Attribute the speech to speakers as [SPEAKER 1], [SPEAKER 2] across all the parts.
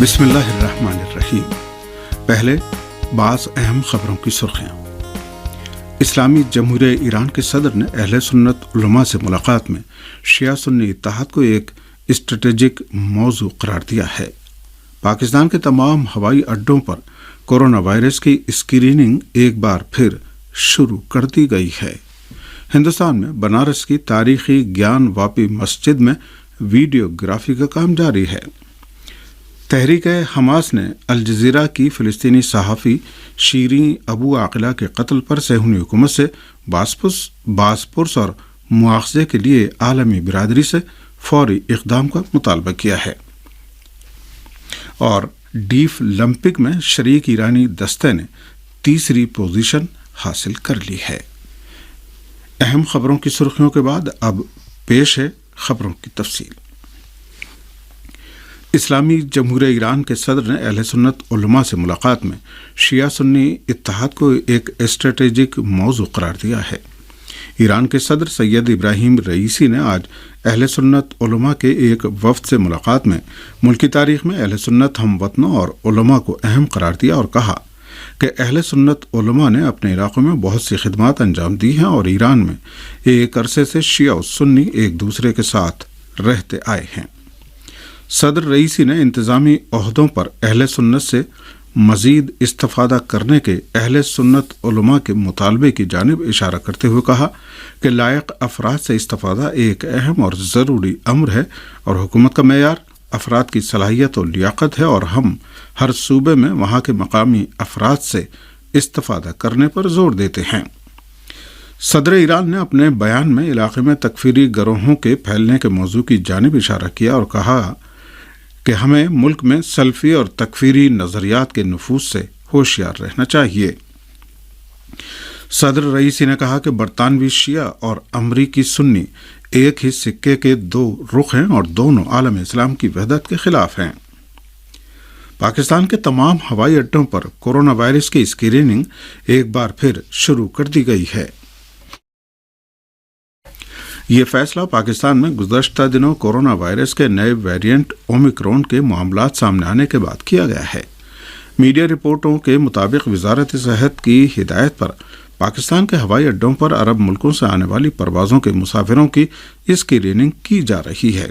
[SPEAKER 1] بسم اللہ الرحمن الرحیم۔ پہلے بعض اہم خبروں کی سرخیاں۔ اسلامی جمہوریہ ایران کے صدر نے اہل سنت علماء سے ملاقات میں شیعہ سنی اتحاد کو ایک اسٹریٹجک موضوع قرار دیا ہے۔ پاکستان کے تمام ہوائی اڈوں پر کورونا وائرس کی اسکریننگ ایک بار پھر شروع کر دی گئی ہے۔ ہندوستان میں بنارس کی تاریخی گیان واپی مسجد میں ویڈیوگرافی کا کام جاری ہے۔ تحریک حماس نے الجزیرہ کی فلسطینی صحافی شیریں ابو عاقلہ کے قتل پر صہیونی حکومت سے بازپرس اور مواخذے کے لیے عالمی برادری سے فوری اقدام کا مطالبہ کیا ہے۔ اور ڈیف اولمپک میں شریک ایرانی دستے نے تیسری پوزیشن حاصل کر لی ہے۔ اہم خبروں کی سرخیوں کے بعد اب پیش ہے خبروں کی تفصیل۔ اسلامی جمہوریہ ایران کے صدر نے اہل سنت علماء سے ملاقات میں شیعہ سنی اتحاد کو ایک اسٹریٹجک موضوع قرار دیا ہے۔ ایران کے صدر سید ابراہیم رئیسی نے آج اہل سنت علماء کے ایک وفد سے ملاقات میں ملکی تاریخ میں اہل سنت ہم وطنوں اور علماء کو اہم قرار دیا اور کہا کہ اہل سنت علماء نے اپنے علاقوں میں بہت سی خدمات انجام دی ہیں اور ایران میں ایک عرصے سے شیعہ و سنی ایک دوسرے کے ساتھ رہتے آئے ہیں۔ صدر رئیسی نے انتظامی عہدوں پر اہل سنت سے مزید استفادہ کرنے کے اہل سنت علماء کے مطالبے کی جانب اشارہ کرتے ہوئے کہا کہ لائق افراد سے استفادہ ایک اہم اور ضروری امر ہے اور حکومت کا معیار افراد کی صلاحیت و لیاقت ہے اور ہم ہر صوبے میں وہاں کے مقامی افراد سے استفادہ کرنے پر زور دیتے ہیں۔ صدر ایران نے اپنے بیان میں علاقے میں تکفیری گروہوں کے پھیلنے کے موضوع کی جانب اشارہ کیا اور کہا کہ ہمیں ملک میں سلفی اور تکفیری نظریات کے نفوذ سے ہوشیار رہنا چاہیے۔ صدر رئیسی نے کہا کہ برطانوی شیعہ اور امریکی سنی ایک ہی سکے کے دو رخ ہیں اور دونوں عالم اسلام کی وحدت کے خلاف ہیں۔ پاکستان کے تمام ہوائی اڈوں پر کورونا وائرس کی اسکریننگ ایک بار پھر شروع کر دی گئی ہے۔ یہ فیصلہ پاکستان میں گزشتہ دنوں کورونا وائرس کے نئے ویریئنٹ اومیکرون کے معاملات سامنے آنے کے بعد کیا گیا ہے۔ میڈیا رپورٹوں کے مطابق وزارت صحت کی ہدایت پر پاکستان کے ہوائی اڈوں پر عرب ملکوں سے آنے والی پروازوں کے مسافروں کی اسکریننگ کی جا رہی ہے۔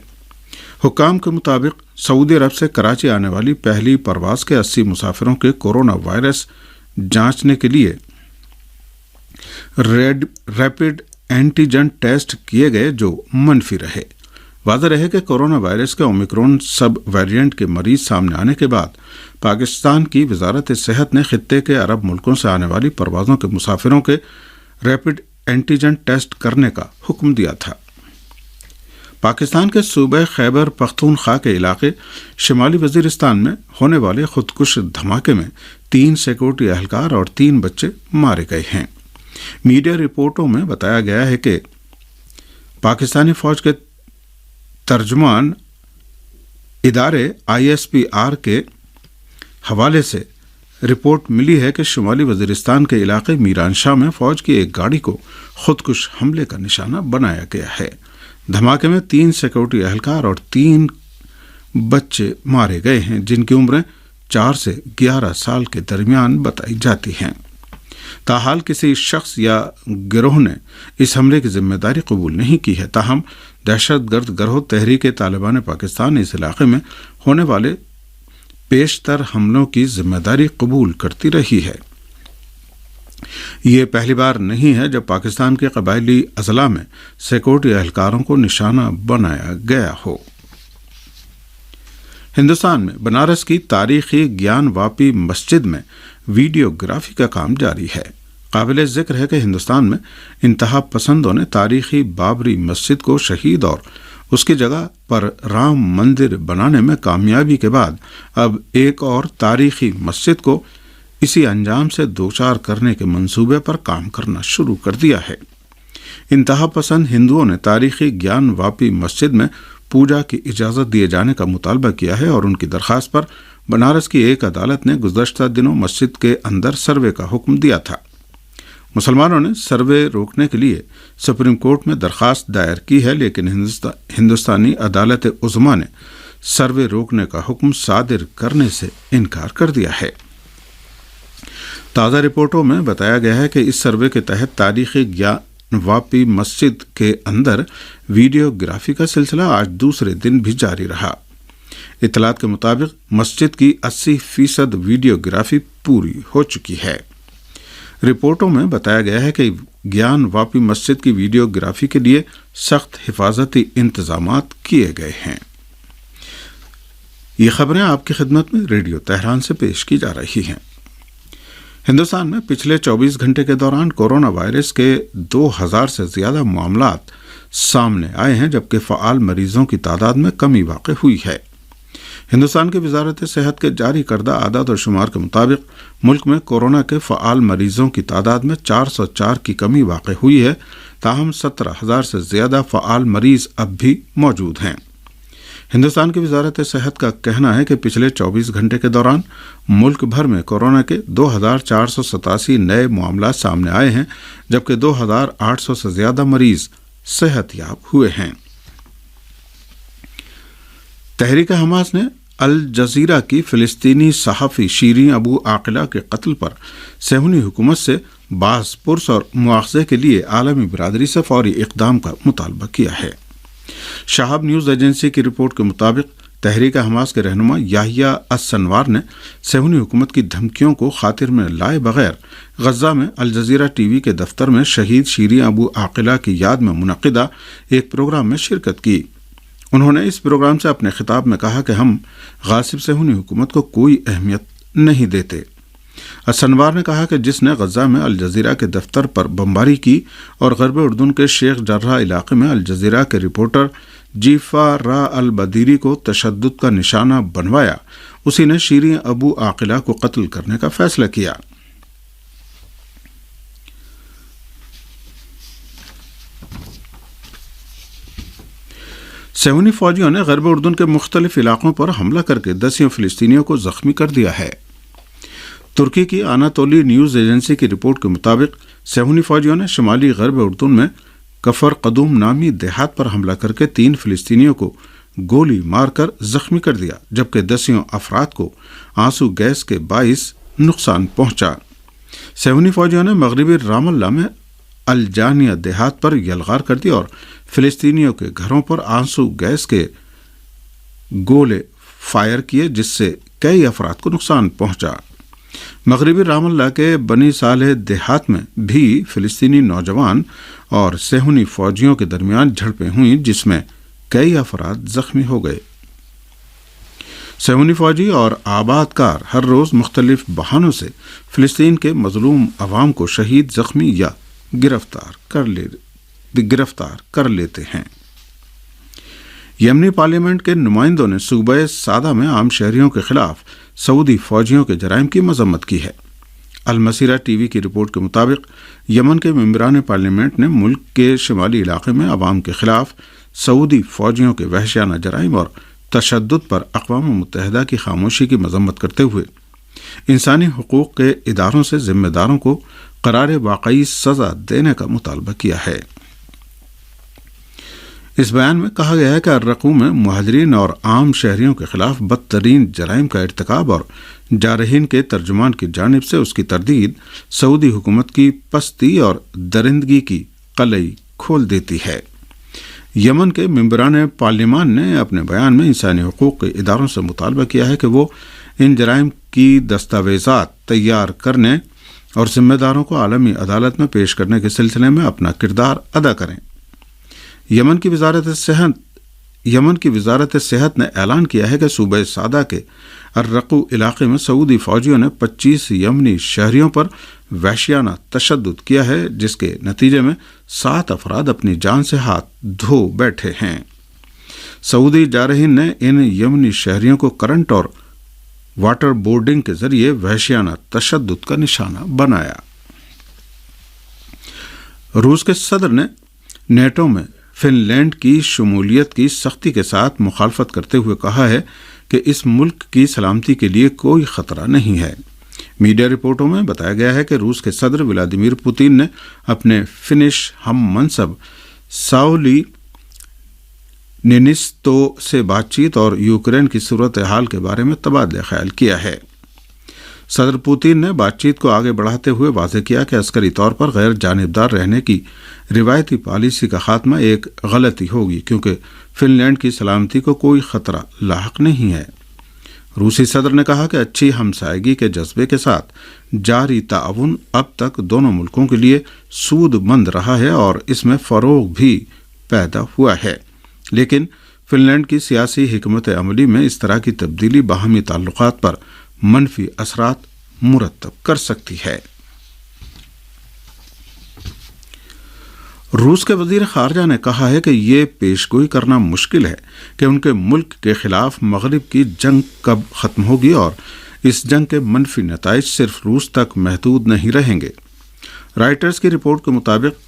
[SPEAKER 1] حکام کے مطابق سعودی عرب سے کراچی آنے والی پہلی پرواز کے 80 مسافروں کے کورونا وائرس جانچنے کے لیے ریپڈ اینٹیجن ٹیسٹ کیے گئے جو منفی رہے۔ واضح رہے کہ کورونا وائرس کے اومیکرون سب ویریئنٹ کے مریض سامنے آنے کے بعد پاکستان کی وزارت صحت نے خطے کے عرب ملکوں سے آنے والی پروازوں کے مسافروں کے ریپڈ اینٹیجن ٹیسٹ کرنے کا حکم دیا تھا۔ پاکستان کے صوبہ خیبر پختونخوا کے علاقے شمالی وزیرستان میں ہونے والے خودکش دھماکے میں 3 سیکورٹی اہلکار اور 3 بچے مارے گئے ہیں۔ میڈیا رپورٹوں میں بتایا گیا ہے کہ پاکستانی فوج کے ترجمان ادارے ISPR کے حوالے سے رپورٹ ملی ہے کہ شمالی وزیرستان کے علاقے میران شاہ میں فوج کی ایک گاڑی کو خودکش حملے کا نشانہ بنایا گیا ہے۔ دھماکے میں 3 سیکورٹی اہلکار اور 3 بچے مارے گئے ہیں جن کی عمریں 4 سے 11 سال کے درمیان بتائی جاتی ہیں۔ تاحال کسی شخص یا گروہ نے اس حملے کی ذمہ داری قبول نہیں کی ہے، تاہم دہشت گرد گروہ تحریک طالبان پاکستان اس علاقے میں ہونے والے پیشتر حملوں کی ذمہ داری قبول کرتی رہی ہے۔ یہ پہلی بار نہیں ہے جب پاکستان کے قبائلی اضلاع میں سیکورٹی اہلکاروں کو نشانہ بنایا گیا ہو۔ ہندوستان میں بنارس کی تاریخی گیان واپی مسجد میں ویڈیوگرافی کا کام جاری ہے۔ قابل ذکر ہے کہ ہندوستان میں انتہا پسندوں نے تاریخی بابری مسجد کو شہید اور اس کی جگہ پر رام مندر بنانے میں کامیابی کے بعد اب ایک اور تاریخی مسجد کو اسی انجام سے دوچار کرنے کے منصوبے پر کام کرنا شروع کر دیا ہے۔ انتہا پسند ہندوؤں نے تاریخی گیان واپی مسجد میں پوجا کی اجازت دیے جانے کا مطالبہ کیا ہے اور ان کی درخواست پر بنارس کی ایک عدالت نے گزشتہ دنوں مسجد کے اندر سروے کا حکم دیا تھا۔ مسلمانوں نے سروے روکنے کے لیے سپریم کورٹ میں درخواست دائر کی ہے، لیکن ہندوستانی عدالت عظمیٰ نے سروے روکنے کا حکم صادر کرنے سے انکار کر دیا ہے۔ تازہ رپورٹوں میں بتایا گیا ہے کہ اس سروے کے تحت تاریخی گیان واپی مسجد کے اندر ویڈیو گرافی کا سلسلہ آج دوسرے دن بھی جاری رہا۔ اطلاعات کے مطابق مسجد کی 80% ویڈیو گرافی پوری ہو چکی ہے۔ رپورٹوں میں بتایا گیا ہے کہ گیان واپی مسجد کی ویڈیو گرافی کے لیے سخت حفاظتی انتظامات کیے گئے ہیں۔ یہ خبریں آپ کی خدمت میں ریڈیو تہران سے پیش کی جا رہی ہیں۔ ہندوستان میں پچھلے 24 گھنٹے کے دوران کورونا وائرس کے 2000 سے زیادہ معاملات سامنے آئے ہیں، جبکہ فعال مریضوں کی تعداد میں کمی واقع ہوئی ہے۔ ہندوستان کی وزارت صحت کے جاری کردہ اعداد و شمار کے مطابق ملک میں کورونا کے فعال مریضوں کی تعداد میں 404 کی کمی واقع ہوئی ہے، تاہم 17,000 سے زیادہ فعال مریض اب بھی موجود ہیں۔ ہندوستان کی وزارت صحت کا کہنا ہے کہ پچھلے 24 گھنٹے کے دوران ملک بھر میں کورونا کے 2,487 نئے معاملات سامنے آئے ہیں، جبکہ 2,800 سے زیادہ مریض صحت یاب ہوئے ہیں۔ تحریک حماس نے الجزیرہ کی فلسطینی صحافی شیریں ابو عاقلہ کے قتل پر صہیونی حکومت سے باعث پرس اور مواخذے کے لیے عالمی برادری سے فوری اقدام کا مطالبہ کیا ہے۔ شہاب نیوز ایجنسی کی رپورٹ کے مطابق تحریک حماس کے رہنما یحییٰ السنوار نے صہیونی حکومت کی دھمکیوں کو خاطر میں لائے بغیر غزہ میں الجزیرہ ٹی وی کے دفتر میں شہید شیریں ابو عاقلہ کی یاد میں منعقدہ ایک پروگرام میں شرکت کی۔ انہوں نے اس پروگرام سے اپنے خطاب میں کہا کہ ہم غاصب صہیونی حکومت کو کوئی اہمیت نہیں دیتے۔ السنوار نے کہا کہ جس نے غزہ میں الجزیرہ کے دفتر پر بمباری کی اور غرب اردن کے شیخ جرح علاقے میں الجزیرہ کے رپورٹر جیفا را البدیری کو تشدد کا نشانہ بنوایا، اسی نے شیریں ابو عاقلہ کو قتل کرنے کا فیصلہ کیا۔ صہیونی فوجیوں نے غرب اردن کے مختلف علاقوں پر حملہ کر کے 10 فلسطینیوں کو زخمی کر دیا ہے۔ ترکی کی آناتولی نیوز ایجنسی کی رپورٹ کے مطابق صہیونی فوجیوں نے شمالی غرب اردن میں کفر قدوم نامی دیہات پر حملہ کر کے 3 فلسطینیوں کو گولی مار کر زخمی کر دیا، جبکہ 10 افراد کو آنسو گیس کے باعث نقصان پہنچا۔ صہیونی فوجیوں نے مغربی رام اللہ میں الجانیہ دیہات پر یلغار کر دی اور فلسطینیوں کے گھروں پر آنسو گیس کے گولے فائر کیے، جس سے کئی افراد کو نقصان پہنچا۔ مغربی رام اللہ کے بنی صالح دیہات میں بھی فلسطینی نوجوان اور صہیونی فوجیوں کے درمیان جھڑپیں ہوئیں، جس میں کئی افراد زخمی ہو گئے۔ صہیونی فوجی اور آباد کار ہر روز مختلف بہانوں سے فلسطین کے مظلوم عوام کو شہید، زخمی یا گرفتار کر لیتے ہیں۔ یمنی پارلیمنٹ کے نمائندوں نے صوبہ سعدہ میں عام شہریوں کے خلاف سعودی فوجیوں کے جرائم کی مذمت کی ہے۔ المسیرہ ٹی وی کی رپورٹ کے مطابق یمن کے ممبران پارلیمنٹ نے ملک کے شمالی علاقے میں عوام کے خلاف سعودی فوجیوں کے وحشیانہ جرائم اور تشدد پر اقوام متحدہ کی خاموشی کی مذمت کرتے ہوئے انسانی حقوق کے اداروں سے ذمہ داروں کو قرار واقعی سزا دینے کا مطالبہ کیا ہے۔ اس بیان میں کہا گیا ہے کہ الرقو میں مہاجرین اور عام شہریوں کے خلاف بدترین جرائم کا ارتکاب اور جارحین کے ترجمان کی جانب سے اس کی تردید سعودی حکومت کی پستی اور درندگی کی قلعی کھول دیتی ہے۔ یمن کے ممبران پارلیمان نے اپنے بیان میں انسانی حقوق کے اداروں سے مطالبہ کیا ہے کہ وہ ان جرائم کی دستاویزات تیار کرنے اور ذمہ داروں کو عالمی عدالت میں پیش کرنے کے سلسلے میں اپنا کردار ادا کریں۔ یمن کی وزارت صحت نے اعلان کیا ہے کہ صوبہ سعدہ کے الرقو علاقے میں سعودی فوجیوں نے 25 یمنی شہریوں پر وحشیانہ تشدد کیا ہے، جس کے نتیجے میں 7 افراد اپنی جان سے ہاتھ دھو بیٹھے ہیں۔ سعودی جارحین نے ان یمنی شہریوں کو کرنٹ اور واٹر بورڈنگ کے ذریعے وحشیانہ تشدد کا نشانہ بنایا۔ روس کے صدر نے نیٹو میں فن لینڈ کی شمولیت کی سختی کے ساتھ مخالفت کرتے ہوئے کہا ہے کہ اس ملک کی سلامتی کے لیے کوئی خطرہ نہیں ہے۔ میڈیا رپورٹوں میں بتایا گیا ہے کہ روس کے صدر ولادیمیر پوتین نے اپنے فنش ہم منصب ساولی نینستو سے بات چیت اور یوکرین کی صورتحال کے بارے میں تبادلہ خیال کیا ہے۔ صدر پوتین نے بات چیت کو آگے بڑھاتے ہوئے واضح کیا کہ عسکری طور پر غیر جانبدار رہنے کی روایتی پالیسی کا خاتمہ ایک غلطی ہوگی، کیونکہ فن لینڈ کی سلامتی کو کوئی خطرہ لاحق نہیں ہے۔ روسی صدر نے کہا کہ اچھی ہمسائیگی کے جذبے کے ساتھ جاری تعاون اب تک دونوں ملکوں کے لیے سود مند رہا ہے اور اس میں فروغ بھی پیدا ہوا ہے، لیکن فن لینڈ کی سیاسی حکمت عملی میں اس طرح کی تبدیلی باہمی تعلقات پر منفی اثرات مرتب کر سکتی ہے۔ روس کے وزیر خارجہ نے کہا ہے کہ یہ پیشگوئی کرنا مشکل ہے کہ ان کے ملک کے خلاف مغرب کی جنگ کب ختم ہوگی اور اس جنگ کے منفی نتائج صرف روس تک محدود نہیں رہیں گے۔ رائٹرز کی رپورٹ کے مطابق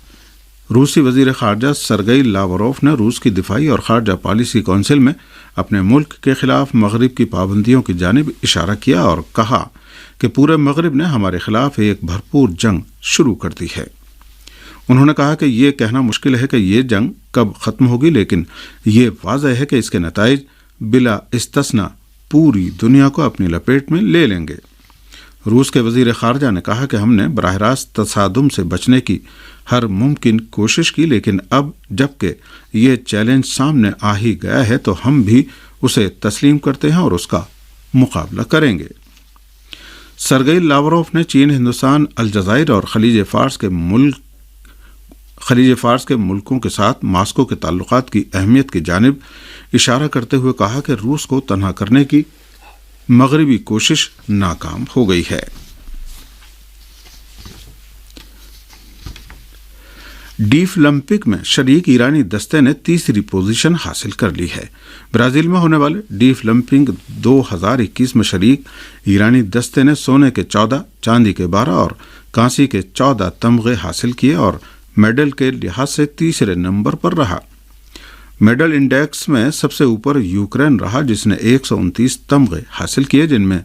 [SPEAKER 1] روسی وزیر خارجہ سرگئی لاوروف نے روس کی دفاعی اور خارجہ پالیسی کونسل میں اپنے ملک کے خلاف مغرب کی پابندیوں کی جانب اشارہ کیا اور کہا کہ پورے مغرب نے ہمارے خلاف ایک بھرپور جنگ شروع کر دی ہے۔ انہوں نے کہا کہ یہ کہنا مشکل ہے کہ یہ جنگ کب ختم ہوگی، لیکن یہ واضح ہے کہ اس کے نتائج بلا استثناء پوری دنیا کو اپنی لپیٹ میں لے لیں گے۔ روس کے وزیر خارجہ نے کہا کہ ہم نے براہ راست تصادم سے بچنے کی ہر ممکن کوشش کی، لیکن اب جب کہ یہ چیلنج سامنے آ ہی گیا ہے تو ہم بھی اسے تسلیم کرتے ہیں اور اس کا مقابلہ کریں گے۔ سرگئی لاوروف نے چین، ہندوستان، الجزائر اور خلیج فارس کے ملکوں کے ساتھ ماسکو کے تعلقات کی اہمیت کی جانب اشارہ کرتے ہوئے کہا کہ روس کو تنہا کرنے کی مغربی کوشش ناکام ہو گئی ہے۔ ڈیف اولمپک میں شریک ایرانی دستے نے تیسری پوزیشن حاصل کر لی ہے۔ برازیل میں ہونے والے ڈیف اولمپک 2021 میں شریک ایرانی دستے نے سونے کے 14، چاندی کے 12 اور کانسی کے 14 تمغے حاصل کیے اور میڈل کے لحاظ سے تیسرے نمبر پر رہا۔ میڈل انڈیکس میں سب سے اوپر یوکرین رہا، جس نے 129 تمغے حاصل کیے، جن میں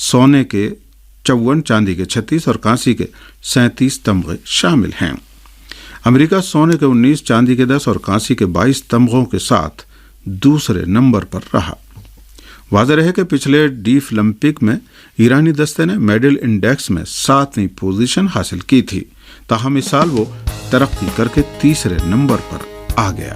[SPEAKER 1] سونے کے 54، چاندی کے 36 اور کانسی کے 37 تمغے شامل ہیں۔ امریکہ سونے کے 19، چاندی کے 10 اور کانسی کے 22 تمغوں کے ساتھ دوسرے نمبر پر رہا۔ واضح رہے کہ پچھلے ڈیف اولمپک میں ایرانی دستے نے میڈل انڈیکس میں 7ویں پوزیشن حاصل کی تھی، تاہم اس سال وہ ترقی کر کے تیسرے نمبر پر آ گیا۔